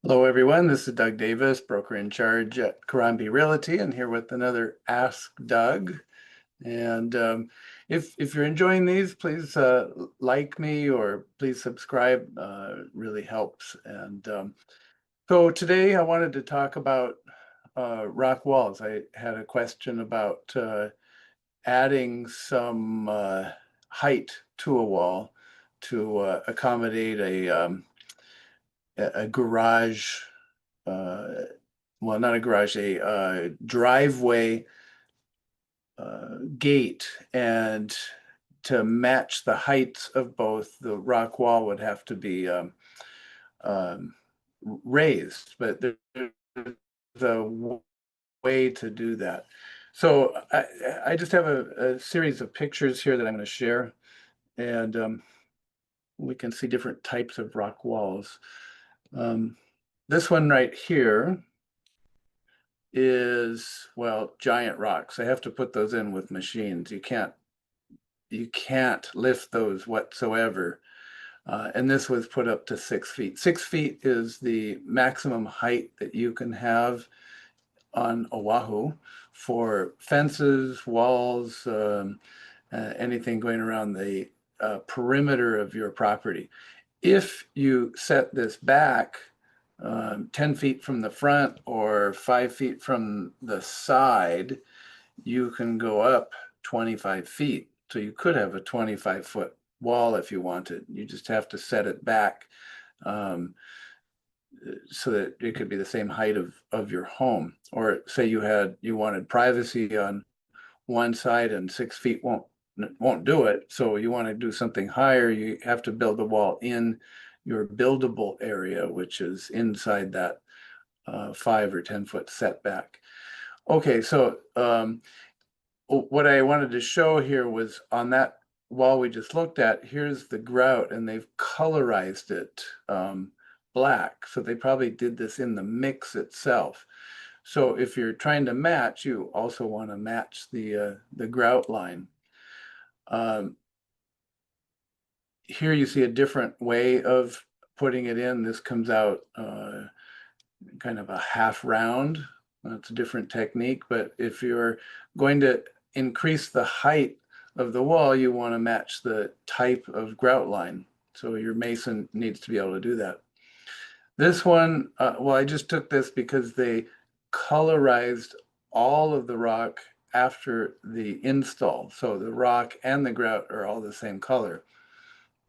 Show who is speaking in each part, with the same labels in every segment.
Speaker 1: Hello, everyone. This is Doug Davis, broker in charge at Karambi Realty, and here with another Ask Doug. And if you're enjoying these, please like me or please subscribe. It really helps. And so today I wanted to talk about rock walls. I had a question about adding some height to a wall to accommodate a garage, uh, well, not a garage, a driveway gate. And to match the heights of both, the rock wall would have to be um, raised, but there's a way to do that. So I just have a series of pictures here that I'm going to share, and we can see different types of rock walls. Um, this one right here is, well, giant rocks. I have to put those in with machines. You can't lift those whatsoever. And this was put up to 6 feet. 6 feet is the maximum height that you can have on Oahu for fences, walls, anything going around the perimeter of your property. If you set this back 10 feet from the front or 5 feet from the side, you can go up 25 feet. So you could have a 25-foot wall if you wanted. You just have to set it back um, so that it could be the same height of your home. Or say you wanted privacy on one side and 6 feet won't do it. So you want to do something higher, you have to build a wall in your buildable area, which is inside that 5 or 10 foot setback. Okay, so what I wanted to show here was on that wall we just looked at, here's the grout, and they've colorized it black. So they probably did this in the mix itself. So if you're trying to match, you also want to match the grout line. Um, Here you see a different way of putting it in. This comes out kind of a half round. That's a different technique, but if you're going to increase the height of the wall, you want to match the type of grout line. So your mason needs to be able to do that. This one, well, I just took this because they colorized all of the rock after the install. So the rock and the grout are all the same color.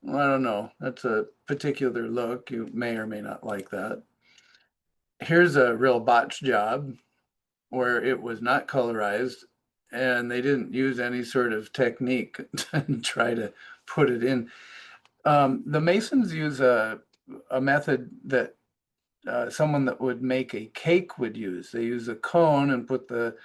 Speaker 1: Well, I don't know. That's a particular look. You may or may not like that. Here's a real botch job where it was not colorized and they didn't use any sort of technique to try to put it in. The Masons use a method that someone that would make a cake would use. They use a cone and put the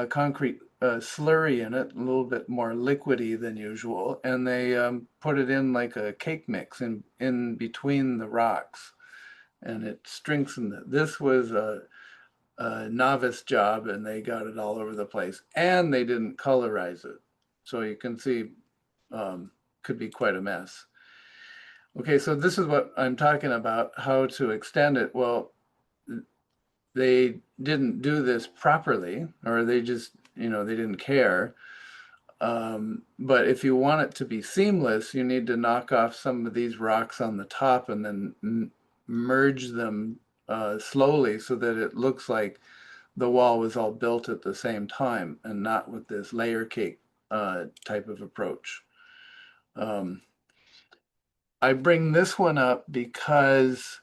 Speaker 1: concrete slurry in it, a little bit more liquidy than usual, and they put it in like a cake mix in between the rocks, and it strengthened it. This was a novice job, and they got it all over the place, and they didn't colorize it, so you can see could be quite a mess. Okay, so this is what I'm talking about, how to extend it. Well, they didn't do this properly, or they just, they didn't care. But if you want it to be seamless, you need to knock off some of these rocks on the top and then merge them slowly so that it looks like the wall was all built at the same time and not with this layer cake type of approach. Um, I bring this one up because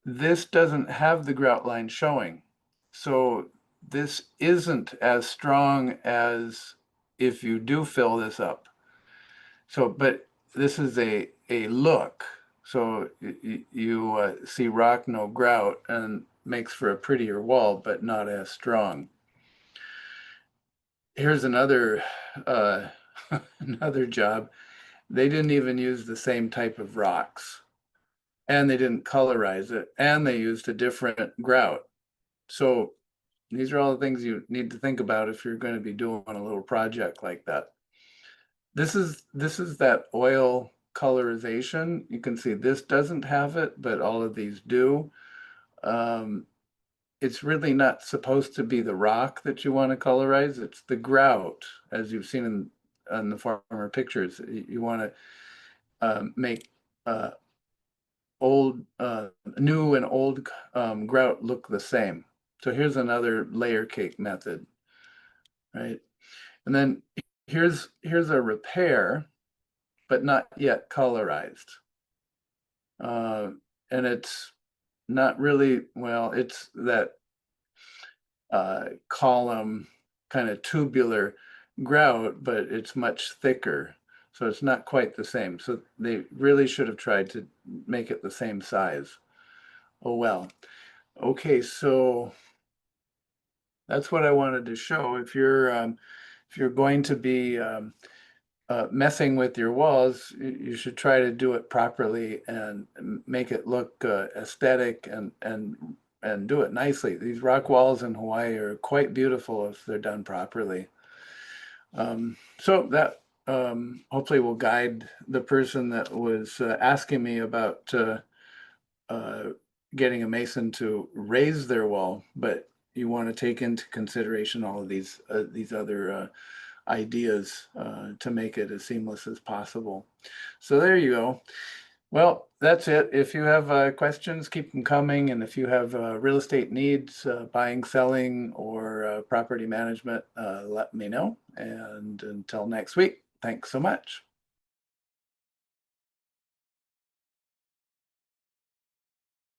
Speaker 1: this doesn't have the grout line showing. So this isn't as strong as if you do fill this up. So, but this is a look. So you see rock, no grout, and makes for a prettier wall, but not as strong. Here's another another job. They didn't even use the same type of rocks, and they didn't colorize it, and they used a different grout. So these are all the things you need to think about if you're going to be doing a little project like that. This is that oil colorization. You can see this doesn't have it, but all of these do. Um, it's really not supposed to be the rock that you want to colorize. It's the grout, as you've seen in the former pictures. You want to make uh, old, new and old grout look the same. So here's another layer cake method, right? And then here's a repair, but not yet colorized. Uh, and it's not really, well, it's that column kind of tubular grout, but it's much thicker. So it's not quite the same. So they really should have tried to make it the same size. Oh well. Okay, so that's what I wanted to show. If you're going to be messing with your walls, you should try to do it properly and make it look aesthetic and do it nicely. These rock walls in Hawaii are quite beautiful if they're done properly. So that hopefully will guide the person that was asking me about uh, getting a mason to raise their wall, but you want to take into consideration all of these other ideas to make it as seamless as possible. So there you go. Well, that's it. If you have questions, keep them coming. And if you have real estate needs, buying, selling, or property management, let me know. And until next week, thanks so much.